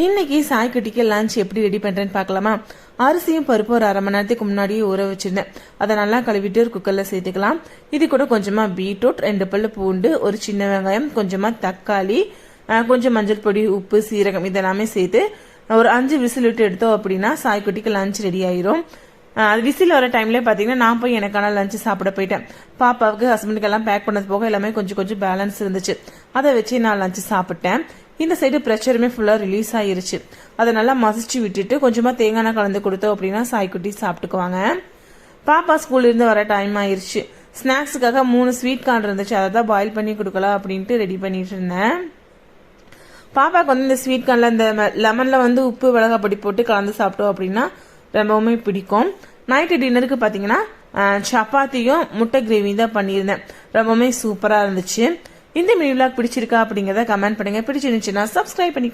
இன்னைக்கு சாய்க்குட்டிக்கு லஞ்ச் எப்படி ரெடி பண்றேன்னு பார்க்கலாமா? அரிசியும் பருப்பு ஒரு அரை மணி நேரத்துக்கு முன்னாடியே ஊற வச்சிருந்தேன். அதை நல்லா கழுவிட்டு ஒரு குக்கர்ல சேர்த்துக்கலாம். இது கூட கொஞ்சமா பீட்ரூட், 2 பல்லு பூண்டு, ஒரு சின்ன வெங்காயம், கொஞ்சமா தக்காளி, கொஞ்சம் மஞ்சள் பொடி, உப்பு, சீரகம் இதெல்லாமே சேர்த்து ஒரு 5 விசில் விட்டு எடுத்தோம் அப்படின்னா சாய்க்குட்டிக்கு லஞ்ச் ரெடி ஆயிரும். அது விசில் வர டைம்ல பாத்தீங்கன்னா நான் போய் எனக்கான லஞ்சு சாப்பிட போயிட்டேன். பாப்பாவுக்கு ஹஸ்பண்டுக்கு எல்லாம் பேக் பண்ணது போக எல்லாமே கொஞ்சம் கொஞ்சம் பேலன்ஸ் இருந்துச்சு. அதை வச்சு நான் லஞ்சு சாப்பிட்டேன். இந்த சைடு ப்ரெஷருமே ஃபுல்லா ரிலீஸ் ஆயிருச்சு. அதை நல்லா மசிச்சு விட்டுட்டு கொஞ்சமா தேங்காய் கலந்து கொடுத்தோம் அப்படின்னா சாய்க்குட்டி சாப்பிட்டுக்குவாங்க. பாப்பா ஸ்கூல்ல இருந்து வர டைம் ஆயிருச்சு. ஸ்நாக்ஸுக்காக 3 ஸ்வீட் கார்ன் இருந்துச்சு. அதை தான் பாயில் பண்ணி கொடுக்கலாம் அப்படின்ட்டு ரெடி பண்ணிட்டு இருந்தேன். பாப்பாவுக்கு வந்து இந்த ஸ்வீட் கார்ன்ல இந்த லெமன்ல வந்து உப்பு மிளகாய் பொடி போட்டு கலந்து சாப்பிட்டோம் அப்படின்னா ரொம்பவுமே பிடிக்கும். நைட்டு டின்னருக்கு பாத்தீங்கன்னா சப்பாத்தியும் முட்டை கிரேவி தான் பண்ணியிருந்தேன். ரொம்பவுமே சூப்பரா இருந்துச்சு. இந்த மினி விளாக் பிடிச்சிருக்கா அப்படிங்கறத கமெண்ட் பண்ணுங்க. பிடிச்சிருந்துச்சுன்னா சப்ஸ்கிரைப் பண்ணி